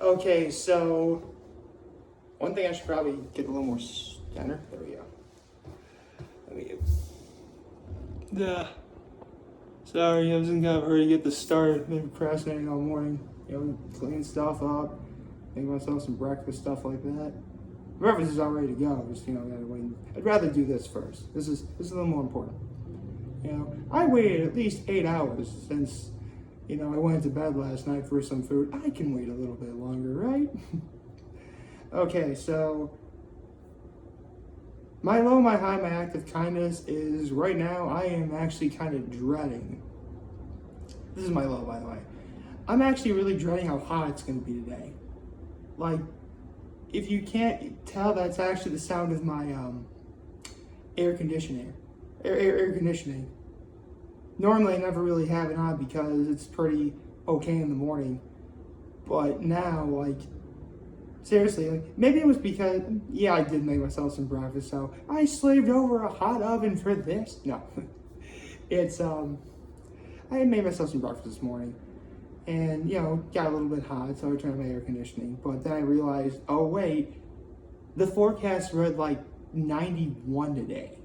Okay, so one thing I should probably get a little more center. There we go. Let me get. Yeah. Sorry, I wasn't gonna hurry to get this started. Been procrastinating all morning. Cleaning stuff up, making myself some breakfast, stuff like that. Breakfast is all ready to go. Just gotta wait. I'd rather do this first. This is a little more important. I waited at least 8 hours since I went to bed last night for some food. I can wait a little bit longer, right? Okay, so my low, my high, my act of kindness is right now I am actually kind of dreading. This is my low, by the way. I'm actually really dreading how hot it's going to be today. Like, if you can't tell, that's actually the sound of my air conditioning. Air conditioning. Normally I never really have it on because it's pretty okay in the morning. But now, like, seriously, maybe it was because, I did make myself some breakfast, so I slaved over a hot oven for this. No. It's, I made myself some breakfast this morning. And, got a little bit hot, so I turned on my air conditioning. But then I realized, oh wait, the forecast read like 91 today.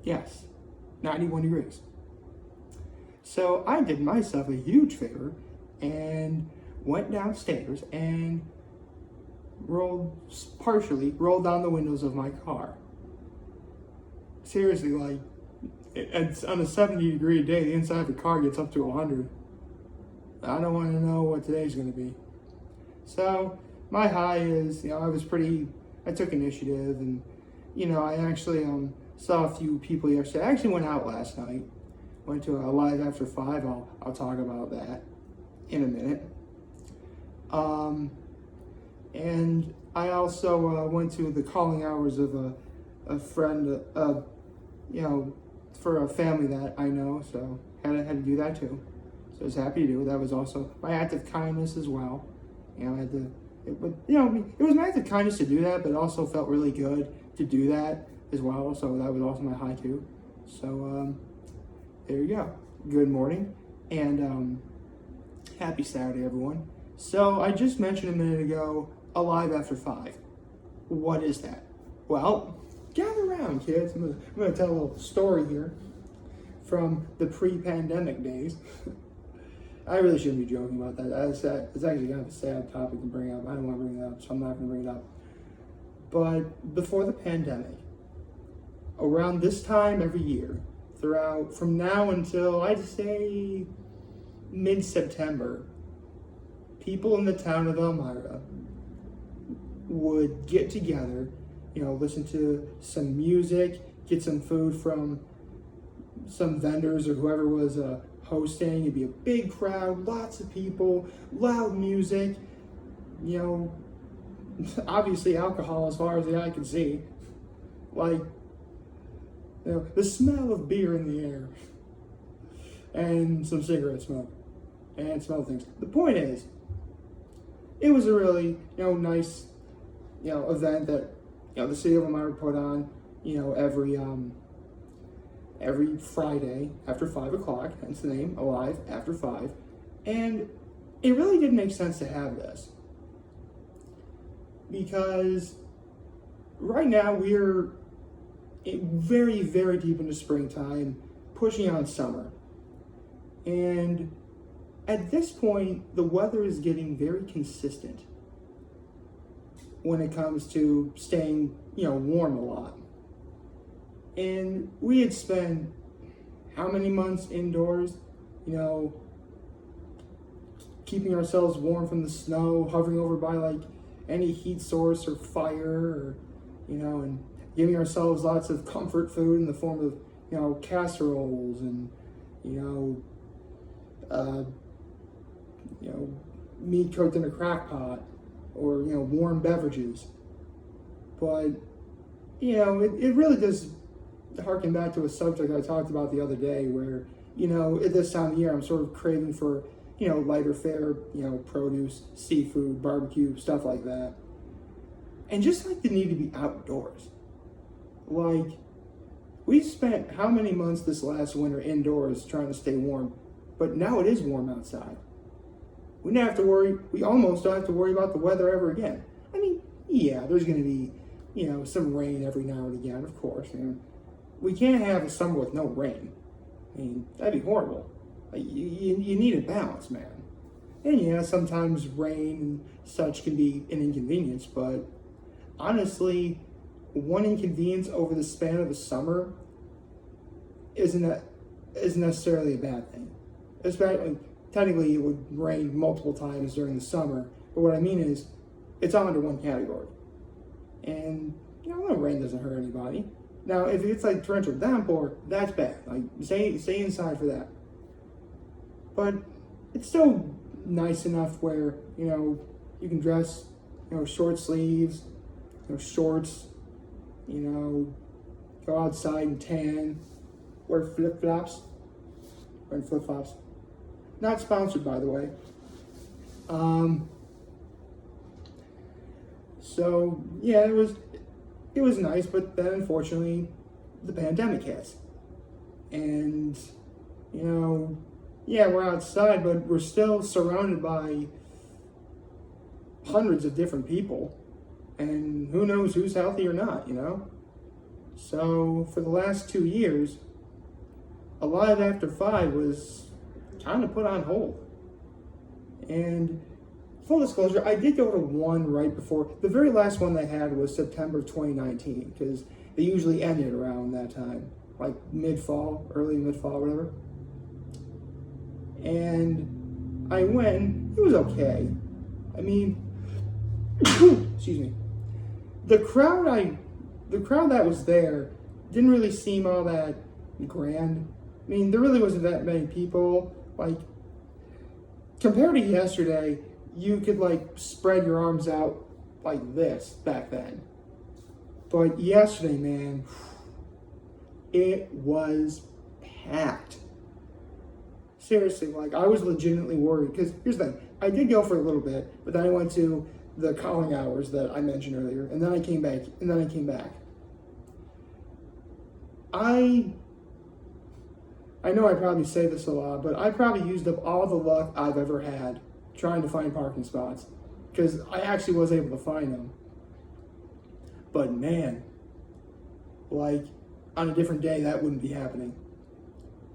Yes, 91 degrees. So I did myself a huge favor and went downstairs and partially rolled down the windows of my car. Seriously, like, it's on a 70-degree day, the inside of the car gets up to 100. I don't want to know what today's going to be. So my high is, I took initiative, and, I actually saw a few people yesterday. I actually went out last night, went to a Live After 5. I'll talk about that in a minute. And I also went to the calling hours of a friend, for a family that I know, so had to do that too. So I was happy to do it. That was also my act of kindness as well. I had to, it was my act of kindness to do that, but it also felt really good to do that as well. So that was also my high too. So there you go. Good morning and happy Saturday, everyone. So I just mentioned a minute ago, Alive After 5. What is that? Well, gather around, kids. I'm gonna tell a little story here from the pre-pandemic days. I really shouldn't be joking about that. It's actually kind of a sad topic to bring up. I don't want to bring it up, so I'm not going to bring it up. But before the pandemic, around this time every year, from now until I'd say mid-September, people in the town of Elmira would get together, listen to some music, get some food from some vendors or whoever was hosting. It'd be a big crowd, lots of people, loud music, obviously alcohol as far as the eye can see. Like, the smell of beer in the air, and some cigarette smoke, and some other things. The point is, it was a really, nice, event that, the city of Elmira put on, every Friday after 5 o'clock, hence the name, Alive After 5. And it really did make sense to have this. Because right now we're very, very deep into springtime, pushing on summer. And at this point, the weather is getting very consistent when it comes to staying, warm a lot. And we had spent how many months indoors, keeping ourselves warm from the snow, hovering over by like any heat source or fire, or, and giving ourselves lots of comfort food in the form of, casseroles and, meat cooked in a crock pot, or, warm beverages. But, it really does harken back to a subject I talked about the other day where, at this time of year, I'm sort of craving for, lighter fare, produce, seafood, barbecue, stuff like that. And just like the need to be outdoors. Like, we spent how many months this last winter indoors trying to stay warm, but now it is warm outside. we almost don't have to worry about the weather ever again. I mean, yeah, there's going to be, some rain every now and again, of course. We can't have a summer with no rain. I mean, that'd be horrible. Like, you need a balance, man. And yeah, sometimes rain and such can be an inconvenience, but honestly, one inconvenience over the span of a summer isn't necessarily a bad thing. Especially, technically, it would rain multiple times during the summer, but what I mean is, it's all under one category. And, no rain doesn't hurt anybody. Now, if it's like torrential downpour, that's bad. Like, stay inside for that. But it's still nice enough where, you can dress, short sleeves, shorts, go outside and tan, wear flip-flops. Wearing flip-flops. Not sponsored, by the way. So yeah, it was nice, but then unfortunately the pandemic hit. And yeah, we're outside, but we're still surrounded by hundreds of different people, and who knows who's healthy or not, So for the last 2 years, Alive After 5 was kind of put on hold. And full disclosure, I did go to one right before. The very last one they had was September 2019, because they usually ended around that time, like mid-fall, early mid-fall, whatever. And I went, it was okay. I mean, excuse me. The crowd that was there didn't really seem all that grand. I mean, there really wasn't that many people. Like, compared to yesterday, you could spread your arms out like this back then. But yesterday, man, it was packed. Seriously, I was legitimately worried, because here's the thing, I did go for a little bit, but then I went to the calling hours that I mentioned earlier, and then I came back. I know I probably say this a lot, but I probably used up all the luck I've ever had trying to find parking spots, because I actually was able to find them. But man, on a different day, that wouldn't be happening,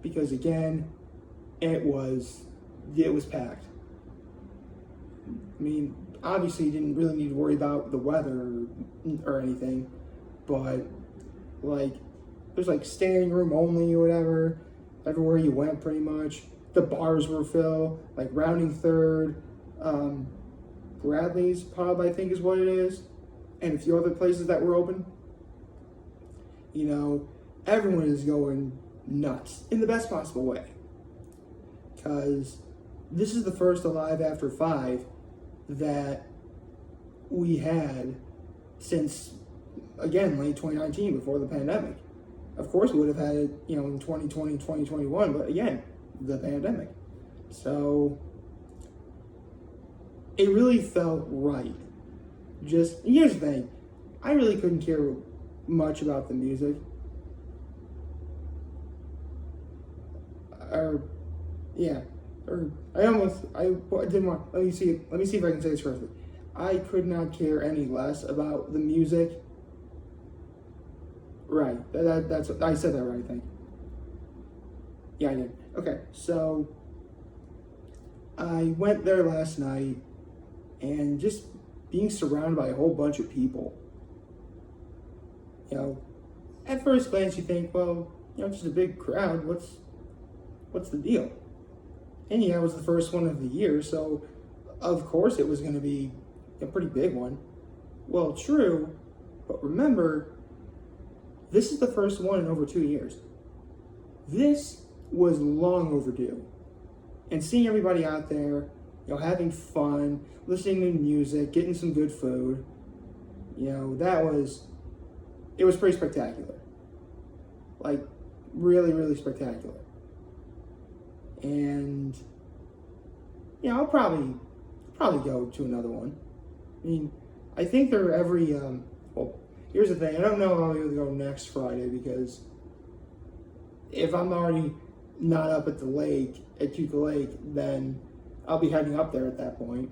because again, it was packed. I mean, obviously you didn't really need to worry about the weather or anything, but there's standing room only or whatever, everywhere you went pretty much. The bars were filled, Rounding Third, Bradley's Pub, I think is what it is, and a few other places that were open. Everyone is going nuts in the best possible way, because this is the first Alive After 5 that we had since, again, late 2019, before the pandemic. Of course, we would have had it, in 2020, 2021, but again, the pandemic. So it really felt right. Here's the thing, I really couldn't care much about the music. Let me see if I can say this correctly. I could not care any less about the music. Right, that's I said that right, I think. Yeah, I did. Okay, so I went there last night, and just being surrounded by a whole bunch of people. At first glance you think, well, just a big crowd, what's the deal? And yeah, it was the first one of the year, so of course it was going to be a pretty big one. Well, true, but remember, this is the first one in over 2 years. This was long overdue. And seeing everybody out there, having fun, listening to music, getting some good food, it was pretty spectacular. Really, really spectacular. And I'll probably go to another one. I mean, I think they're every here's the thing, I don't know how I'm going to go next Friday, because if I'm already not up at the lake, at Cuca Lake, then I'll be heading up there at that point.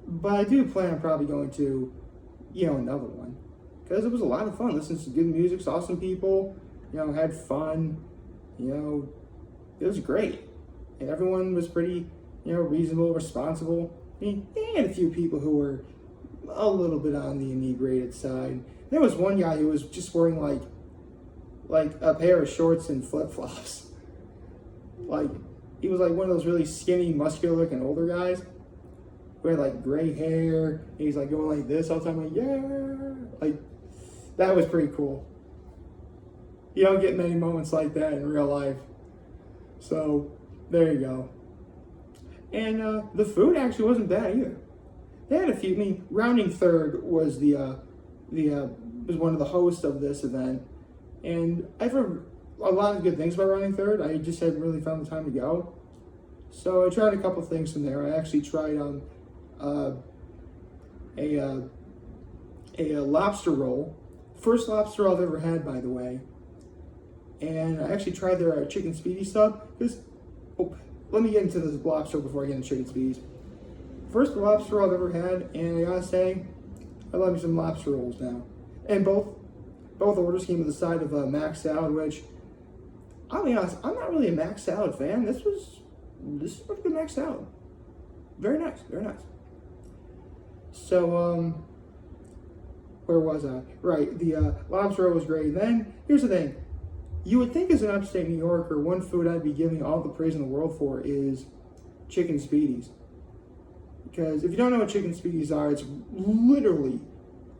But I do plan on probably going to, another one. Because it was a lot of fun. Listening to good music, saw some people, had fun. It was great. And everyone was pretty, reasonable, responsible. I mean, they had a few people who were a little bit on the inebriated side. There was one guy who was just wearing like a pair of shorts and flip-flops. Like, he was like one of those really skinny, muscular-looking older guys who had like gray hair. And he's like going like this all the time, like, yeah. Like, that was pretty cool. You don't get many moments like that in real life. So, there you go. And the food actually wasn't bad either. They had a few. I mean, Rounding Third was was one of the hosts of this event, and I've heard a lot of good things about Rounding Third. I just hadn't really found the time to go, so I tried a couple things from there. I actually tried a lobster roll, first lobster roll I've ever had, by the way. And I actually tried their chicken speedy sub. Let me get into this lobster before I get into chicken speedies. First lobster I've ever had, and I gotta say, I love me some lobster rolls now. And both orders came with a side of mac salad, which, I'll be honest, I'm not really a mac salad fan. This is pretty good mac salad. Very nice, very nice. So, where was I? Right, the lobster roll was great. Then, here's the thing. You would think as an upstate New Yorker, one food I'd be giving all the praise in the world for is chicken speedies. Because if you don't know what chicken speedies are, it's literally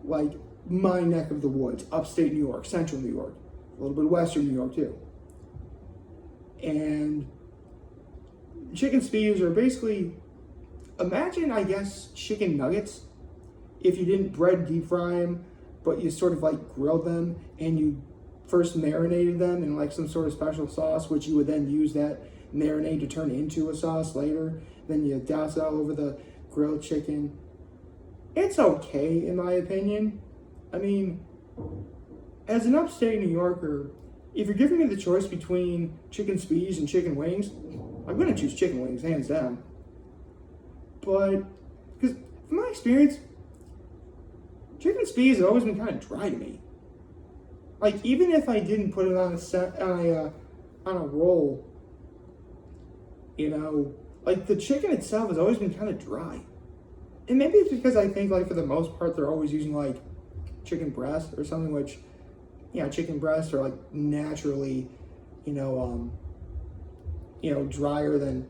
like my neck of the woods, upstate New York, central New York, a little bit of western New York too. And chicken speedies are basically, imagine, I guess, chicken nuggets if you didn't bread deep fry them, but you sort of like grilled them and you first marinated them in like some sort of special sauce, which you would then use that marinade to turn into a sauce later. Then you douse it all over the grilled chicken. It's okay, in my opinion. I mean, as an upstate New Yorker, if you're giving me the choice between chicken speedies and chicken wings, I'm gonna choose chicken wings, hands down. But, because from my experience, chicken speedies have always been kind of dry to me. Like, even if I didn't put it on a roll, like the chicken itself has always been kind of dry. And maybe it's because I think, like, for the most part, they're always using like chicken breast or something, which, chicken breasts are like naturally, drier than,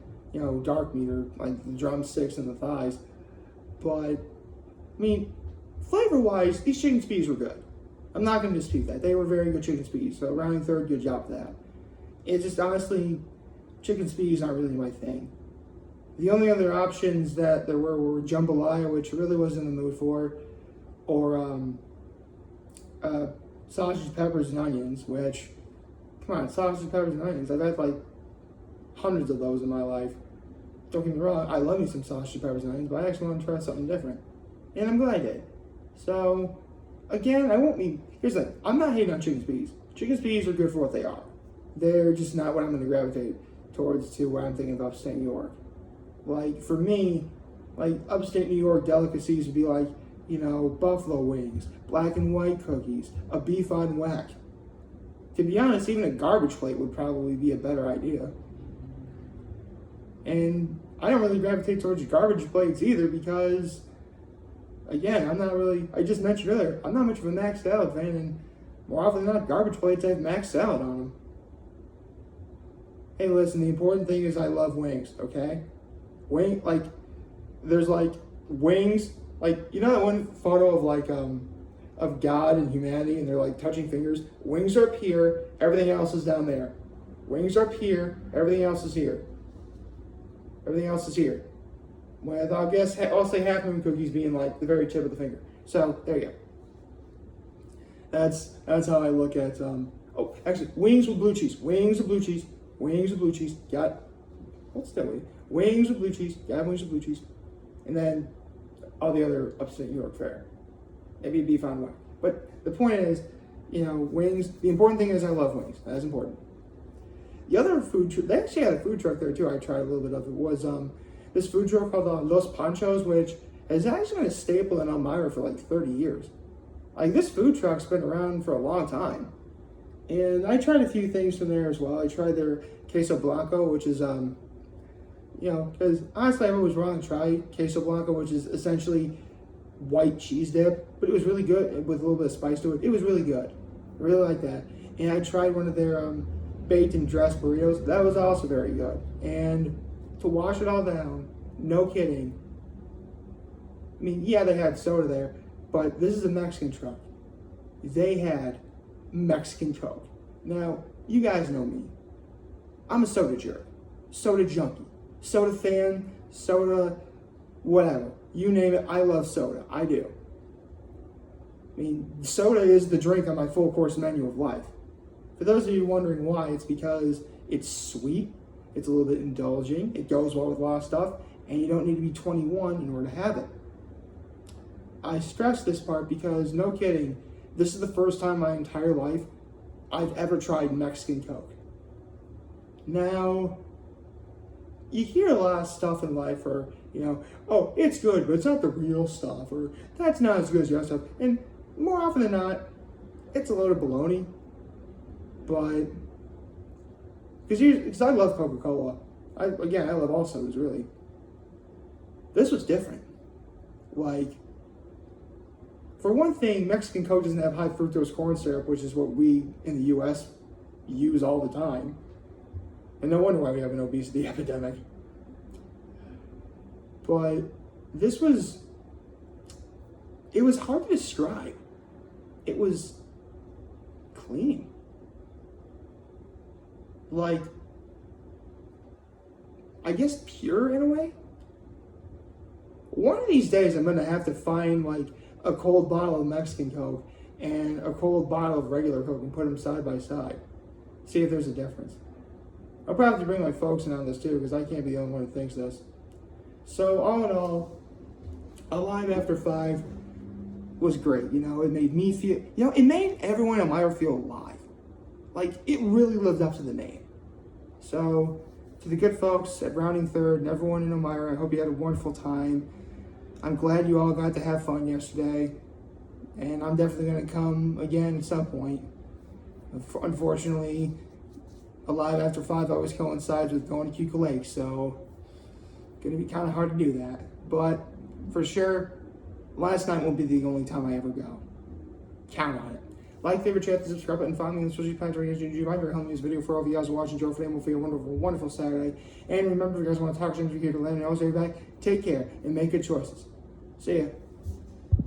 dark meat, or like the drumsticks and the thighs. But, I mean, flavor-wise, these chicken speedies were good. I'm not going to dispute that. They were very good chicken speedies. So Rounding Third, good job for that. It's just, honestly, chicken speedies aren't really my thing. The only other options that there were jambalaya, which I really wasn't in the mood for, or sausage, peppers, and onions, which, come on, sausage, peppers, and onions. I've had like hundreds of those in my life. Don't get me wrong, I love me some sausage, peppers, and onions, but I actually want to try something different. And I'm glad I did. So, again, here's the thing, I'm not hating on chicken speedies. Chicken speedies are good for what they are. They're just not what I'm going to gravitate towards to when I'm thinking of upstate New York. Like, for me, like, upstate New York delicacies would be like, buffalo wings, black and white cookies, a beef on whack. To be honest, even a garbage plate would probably be a better idea. And I don't really gravitate towards garbage plates either because, again, I just mentioned earlier, I'm not much of a mac salad fan, and more often than not, garbage plates have mac salad on them. Hey, listen, the important thing is I love wings, okay? There's like wings, like, that one photo of like, of God and humanity, and they're like touching fingers. Wings are up here, everything else is down there. Wings are up here, everything else is here. Everything else is here. Well, I guess I'll say half moon cookies being like the very tip of the finger. So there you go. That's how I look at actually, wings with blue cheese. Wings with blue cheese. Wings with blue cheese. Got what's that way? Wings with blue cheese. Got wings with blue cheese. And then all the other upstate New York fare. Maybe beef on whack. But the point is, wings. The important thing is I love wings. That's important. The other food truck, they actually had a food truck there too. I tried a little bit of it. Was this food truck called Los Panchos, which has actually been a staple in Elmira for like 30 years. Like, this food truck's been around for a long time. And I tried a few things from there as well. I tried their queso blanco, which is, because honestly, I was wrong to try queso blanco, which is essentially white cheese dip, but it was really good with a little bit of spice to it. It was really good. I really like that. And I tried one of their baked and dressed burritos. That was also very good. And to wash it all down, no kidding. I mean, yeah, they had soda there, but this is a Mexican truck. They had Mexican Coke. Now, you guys know me. I'm a soda jerk, soda junkie, soda fan, soda whatever. You name it, I love soda. I do. I mean, soda is the drink on my full course menu of life. For those of you wondering why, it's because it's sweet, it's a little bit indulging, it goes well with a lot of stuff, and you don't need to be 21 in order to have it. I stress this part because, no kidding, this is the first time in my entire life I've ever tried Mexican Coke. Now, you hear a lot of stuff in life where, oh, it's good, but it's not the real stuff, or that's not as good as the other stuff. And more often than not, it's a load of baloney. But, because I love Coca-Cola. I love all sodas, really. This was different. Like, for one thing, Mexican Coke doesn't have high fructose corn syrup, which is what we in the U.S. use all the time. And no wonder why we have an obesity epidemic. But it was hard to describe. It was clean. Like, I guess pure in a way. One of these days I'm gonna have to find like a cold bottle of Mexican Coke and a cold bottle of regular Coke and put them side by side. See if there's a difference. I'll probably have to bring my folks in on this too, because I can't be the only one who thinks this. So all in all, Alive After 5 was great. It made me feel, it made everyone in Elmira feel alive. Like, it really lived up to the name. So, to the good folks at Browning 3rd and everyone in Elmira, I hope you had a wonderful time. I'm glad you all got to have fun yesterday. And I'm definitely going to come again at some point. Unfortunately, Alive After 5 always coincides with going to Cuca Lake, so going to be kind of hard to do that. But for sure, last night won't be the only time I ever go. Count on it. Like, favorite, chat, subscribe button, follow me on the social plans right here. YouTube. I'm very helping this video for all of you guys watching. Joe for them will feel a wonderful, wonderful Saturday. And remember, if you guys want to talk things, we here to land and always everybody. Take care and make good choices. See ya.